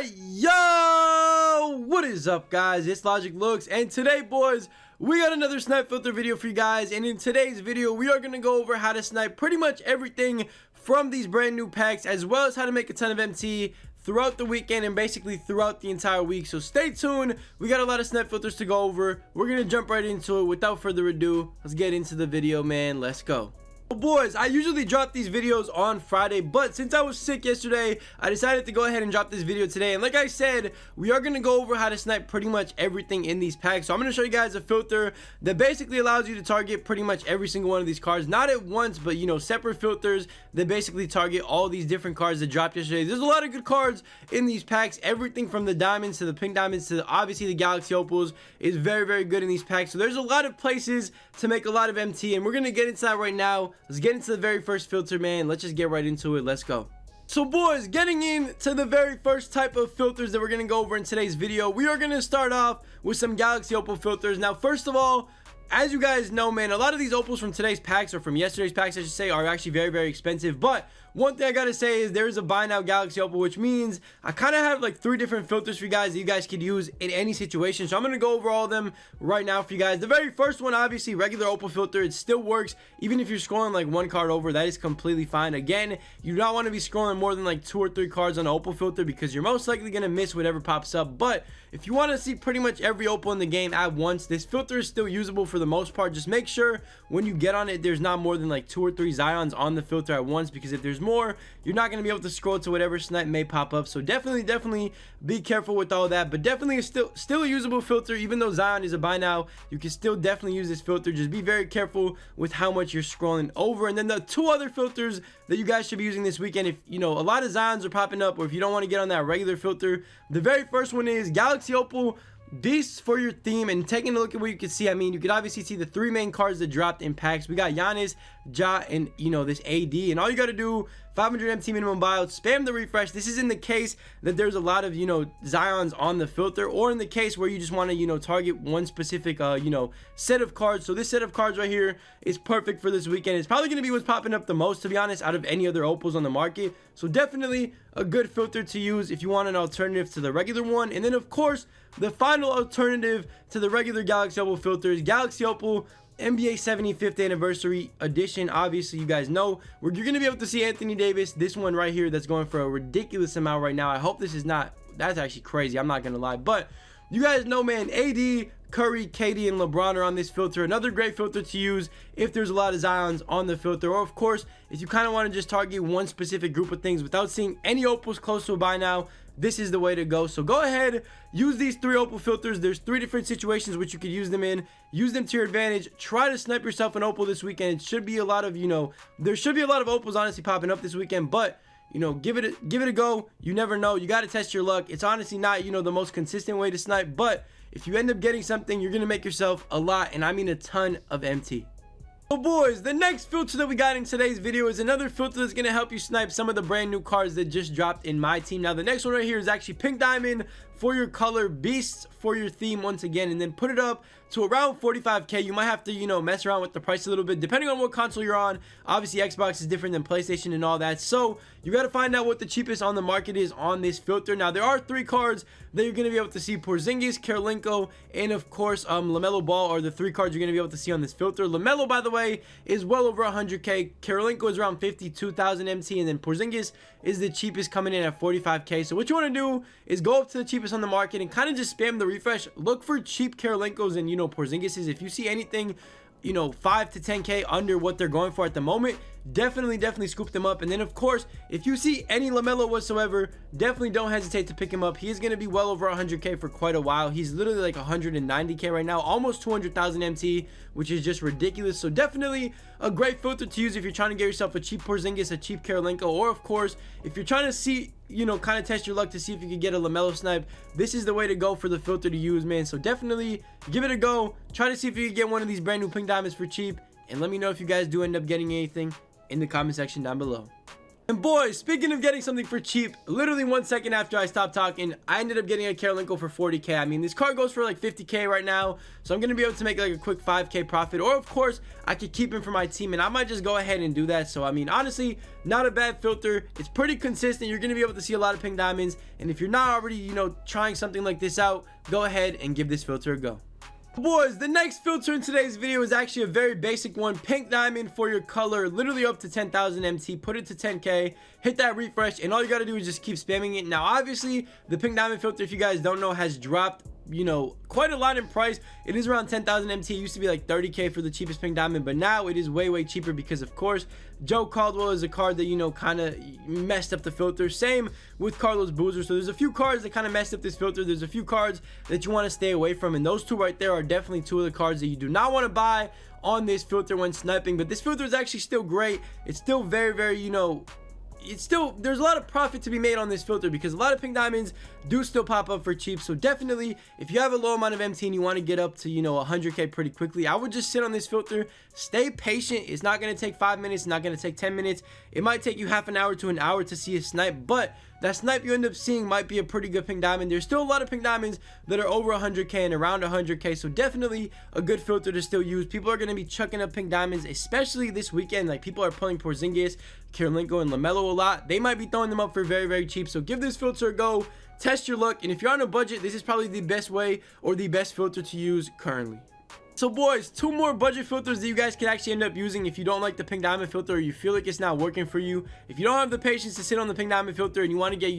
Yo, what is up, guys? It's LogicLookss, and today, boys, we got another snipe filter video for you guys. And in today's video, we are going to go over how to snipe pretty much everything from these brand new packs, as well as how to make a ton of MT throughout the weekend and basically throughout the entire week. So stay tuned. We got a lot of snipe filters to go over. We're going to jump right into it. Without further ado, let's get into the video, man. Let's go. Boys, I usually drop these videos on Friday, but since I was sick yesterday, I decided to go ahead and drop this video today. And like I said, we are going to go over how to snipe pretty much everything in these packs. So I'm going to show you guys a filter that basically allows you to target pretty much every single one of these cards, not at once, but you know, separate filters that basically target all these different cards that dropped yesterday. There's a lot of good cards in these packs. Everything from the diamonds to the pink diamonds to obviously the galaxy opals is very, very good in these packs. So there's a lot of places to make a lot of MT, and we're going to get into that right now. Let's get into the very first filter, man. Let's just get right into it. Let's go. So boys, getting into the very first type of filters that we're going to go over in today's video, we are going to start off with some galaxy opal filters. Now, first of all, as you guys know, man, a lot of these opals from today's packs, or from yesterday's packs I should say, are actually very, very expensive. But one thing I gotta say is there is a buy now galaxy opal, which means I kind of have like 3 different filters for you guys that you guys could use in any situation. So I'm gonna go over all of them right now for you guys. The very first one, obviously, regular opal filter. It still works even if you're scrolling like 1 card over. That is completely fine. Again, you do not want to be scrolling more than like 2 or 3 cards on an opal filter because you're most likely gonna miss whatever pops up. But if you want to see pretty much every opal in the game at once, this filter is still usable for the most part. Just make sure when you get on it, there's not more than like 2 or 3 Zions on the filter at once, because if there's more, you're not going to be able to scroll to whatever snipe may pop up. So definitely be careful with all that. But definitely is still a usable filter. Even though Zion is a buy now, you can still definitely use this filter. Just be very careful with how much you're scrolling over. And then the 2 other filters that you guys should be using this weekend, if you know a lot of Zions are popping up, or if you don't want to get on that regular filter, the very first one is galaxy opal beasts for your theme. And taking a look at what you can see, I mean, you could obviously see the 3 main cards that dropped in packs. We got Giannis, Ja, and you know, this AD. And all you got to do, 500 MT minimum buyouts, spam the refresh. This is in the case that there's a lot of, you know, Zions on the filter, or in the case where you just want to, you know, target one specific you know, set of cards. So this set of cards right here is perfect for this weekend. It's probably going to be what's popping up the most, to be honest, out of any other opals on the market. So definitely a good filter to use if you want an alternative to the regular one. And then of course, the final alternative to the regular galaxy opal filter is galaxy opal NBA 75th anniversary edition. Obviously, you guys know where you're going to be able to see Anthony Davis. This one right here that's going for a ridiculous amount right now. I hope this is not, that's actually crazy, I'm not going to lie. But you guys know, man, AD, Curry, KD, and LeBron are on this filter. Another great filter to use if there's a lot of Zions on the filter, or of course, if you kind of want to just target one specific group of things without seeing any opals close to a buy now, this is the way to go. So go ahead, use these 3 opal filters. There's 3 different situations which you could use them in. Use them to your advantage. Try to snipe yourself an opal this weekend. It should be a lot of, you know, there should be a lot of opals honestly popping up this weekend, but you know, give it a go. You never know. You got to test your luck. It's honestly not, you know, the most consistent way to snipe, but if you end up getting something, you're gonna make yourself a lot, and I mean a ton of MT. So boys, the next filter that we got in today's video is another filter that's going to help you snipe some of the brand new cards that just dropped in my team. Now the next one right here is actually pink diamond for your color, beasts for your theme once again, and then put it up to around 45k. You might have to, you know, mess around with the price a little bit depending on what console you're on. Obviously Xbox is different than PlayStation and all that, so you got to find out what the cheapest on the market is on this filter. Now there are 3 cards that you're going to be able to see: Porzingis, Karolinko, and of course LaMelo Ball are the 3 cards you're going to be able to see on this filter. LaMelo, by the way, is well over 100k. Karolinko is around 52,000 MT, and then Porzingis is the cheapest, coming in at 45k. So what you want to do is go up to the cheapest on the market and kind of just spam the refresh. Look for cheap Karolinkos and, you know, Porzingises. If you see anything, you know, 5 to 10k under what they're going for at the moment, definitely scoop them up. And then of course, if you see any LaMelo whatsoever, definitely don't hesitate to pick him up. He is going to be well over 100k for quite a while. He's literally like 190k right now, almost 200,000 MT, which is just ridiculous. So definitely a great filter to use if you're trying to get yourself a cheap Porzingis, a cheap Karolinko, or of course if you're trying to see, you know, kind of test your luck to see if you could get a LaMelo snipe. This is the way to go for the filter to use, man. So definitely give it a go. Try to see if you can get one of these brand new pink diamonds for cheap, and let me know if you guys do end up getting anything in the comment section down below. And boys, speaking of getting something for cheap, literally 1 second after I stopped talking, I ended up getting a Karolinko for 40k. I mean, this card goes for like 50k right now, so I'm going to be able to make like a quick 5k profit. Or of course, I could keep him for my team, and I might just go ahead and do that. So I mean, honestly, not a bad filter. It's pretty consistent. You're going to be able to see a lot of pink diamonds, and if you're not already, trying something like this out, go ahead and give this filter a go. Boys, the next filter in today's video is actually a very basic one. Pink diamond for your color, literally up to 10,000 MT. Put it to 10k, hit that refresh, and all you gotta do is just keep spamming it. Now obviously the pink diamond filter, if you guys don't know, has dropped quite a lot in price. It is around 10,000 MT. It used to be like 30k for the cheapest pink diamond, but now it is way cheaper because of course Joe Caldwell is a card that kind of messed up the filter. Same with Carlos Boozer. So there's a few cards that kind of messed up this filter. There's a few cards that you want to stay away from, and those two right there are definitely two of the cards that you do not want to buy on this filter when sniping. But this filter is actually still great. It's still very there's a lot of profit to be made on this filter because a lot of pink diamonds do still pop up for cheap. So definitely, if you have a low amount of MT and you want to get up to 100k pretty quickly, I would just sit on this filter, stay patient. It's not going to take 5 minutes, it's not going to take 10 minutes. It might take you half an hour to an hour to see a snipe, but that snipe you end up seeing might be a pretty good pink diamond. There's still a lot of pink diamonds that are over 100k and around 100k, so definitely a good filter to still use. People are going to be chucking up pink diamonds, especially this weekend. Like, people are pulling Porzingis, Karolinko, and LaMelo a lot. They might be throwing them up for very cheap, so give this filter a go, test your luck, and if you're on a budget, this is probably the best way or the best filter to use currently. So boys, two more budget filters that you guys can actually end up using if you don't like the pink diamond filter or you feel like it's not working for you. If you don't have the patience to sit on the pink diamond filter and you want to get,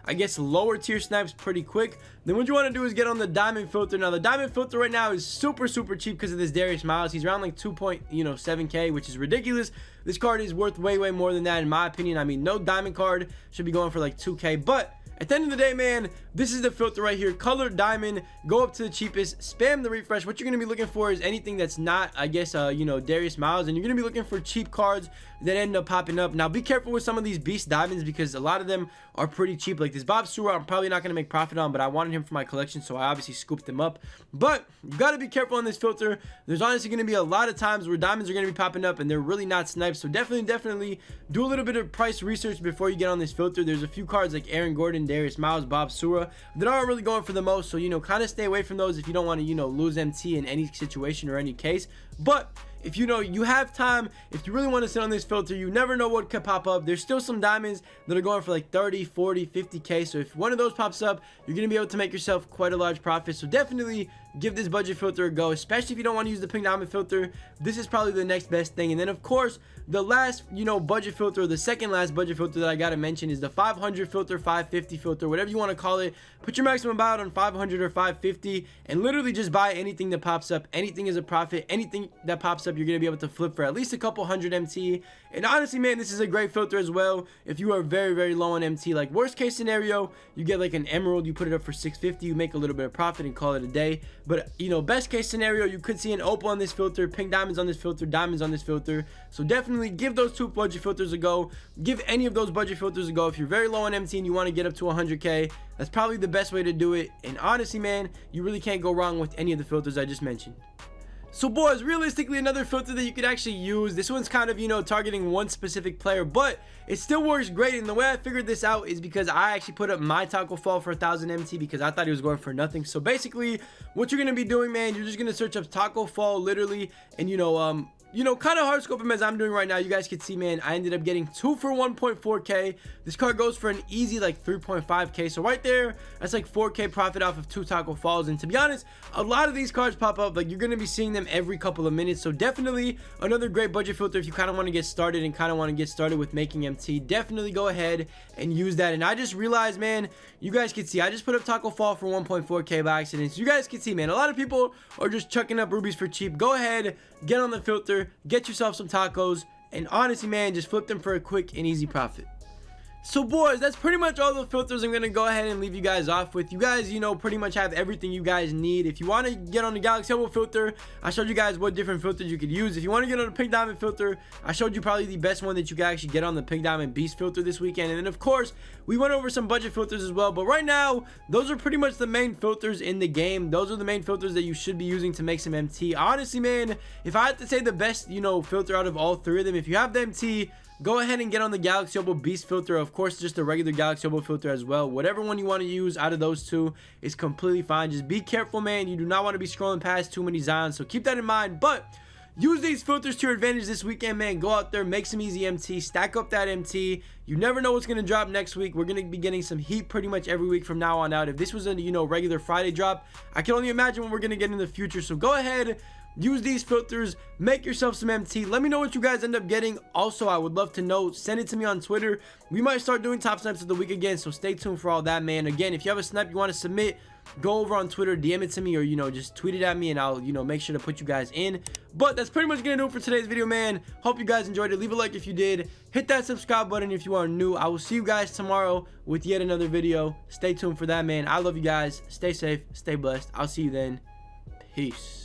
I guess lower tier snipes pretty quick, then what you want to do is get on the diamond filter. Now the diamond filter right now is super cheap because of this Darius Miles. He's around like 2.7k, which is ridiculous. This card is worth way more than that in my opinion. I mean, no diamond card should be going for like 2k, but at the end of the day, man, this is the filter right here. Colored diamond, go up to the cheapest, spam the refresh. What you're going to be looking for is anything that's not, I guess, Darius Miles, and you're going to be looking for cheap cards that end up popping up. Now, be careful with some of these beast diamonds because a lot of them are pretty cheap. Like this Bob Stewart, I'm probably not going to make profit on, but I wanted him for my collection, so I obviously scooped him up. But you got to be careful on this filter. There's honestly going to be a lot of times where diamonds are going to be popping up and they're really not snipes. So definitely do a little bit of price research before you get on this filter. There's a few cards like Aaron Gordon, Darius Miles, Bob Sura that aren't really going for the most, so kind of stay away from those if you don't want to lose MT in any situation or any case. But if you have time, if you really want to sit on this filter, you never know what could pop up. There's still some diamonds that are going for like 30, 40, 50k, so if one of those pops up, you're going to be able to make yourself quite a large profit. So definitely give this budget filter a go, especially if you don't want to use the pink diamond filter. This is probably the next best thing. And then of course the last budget filter, or the second last budget filter that I gotta mention, is the 500 filter, 550 filter, whatever you want to call it. Put your maximum buyout on 500 or 550 and literally just buy anything that pops up. Anything is a profit. Anything that pops up, you're gonna be able to flip for at least a couple hundred MT. And honestly, man, this is a great filter as well if you are very low on MT. Like worst case scenario, you get like an emerald, you put it up for 650, you make a little bit of profit and call it a day. But best case scenario, you could see an opal on this filter, pink diamonds on this filter, diamonds on this filter. So definitely give those two budget filters a go. Give any of those budget filters a go. If you're very low on MT and you want to get up to 100k, that's probably the best way to do it. And honestly, man, you really can't go wrong with any of the filters I just mentioned. So boys, realistically, another filter that you could actually use, this one's kind of targeting one specific player, but it still works great. And the way I figured this out is because I actually put up my taco fall for 1000 MT because I thought he was going for nothing. So basically what you're going to be doing, man, you're just going to search up taco fall literally, and kind of hard scope him as I'm doing right now. You guys can see, man, I ended up getting 2 for 1.4k. This card goes for an easy like 3.5k. So right there, that's like 4k profit off of 2 taco falls. And to be honest, a lot of these cards pop up. Like you're going to be seeing them every couple of minutes. So definitely another great budget filter if you kind of want to get started and kind of want to get started with making MT. Definitely go ahead and use that. And I just realized, man, you guys can see I just put up taco fall for 1.4k by accident. So you guys can see, man, a lot of people are just chucking up rubies for cheap. Go ahead, get on the filter, get yourself some tacos, and honestly, man, just flip them for a quick and easy profit. So boys, that's pretty much all the filters I'm gonna go ahead and leave you guys off with. You guys, pretty much have everything you guys need. If you want to get on the Galaxy Opal filter, I showed you guys what different filters you could use. If you want to get on the pink diamond filter, I showed you probably the best one that you can actually get on the pink diamond beast filter this weekend. And then of course, we went over some budget filters as well, but right now those are pretty much the main filters in the game. Those are the main filters that you should be using to make some MT. Honestly, man, if I had to say the best filter out of all three of them, if you have the MT, go ahead and get on the Galaxy Opal Beast filter. Of course, just a regular Galaxy Opal filter as well. Whatever one you want to use out of those two is completely fine. Just be careful, man. You do not want to be scrolling past too many Zions, so keep that in mind. But use these filters to your advantage this weekend, man. Go out there, make some easy MT, stack up that MT. You never know what's going to drop next week. We're going to be getting some heat pretty much every week from now on out. If this was a, regular Friday drop, I can only imagine what we're going to get in the future. So go ahead, use these filters, make yourself some MT. Let me know what you guys end up getting. Also, I would love to know. Send it to me on Twitter. We might start doing top snipes of the week again, so stay tuned for all that, man. Again, if you have a snipe you want to submit, go over on Twitter, DM it to me, or just tweet it at me, and I'll make sure to put you guys in. But that's pretty much gonna do it for today's video, man. Hope you guys enjoyed it. Leave a like if you did. Hit that subscribe button if you are new. I will see you guys tomorrow with yet another video. Stay tuned for that, man. I love you guys. Stay safe, stay blessed. I'll see you then. Peace.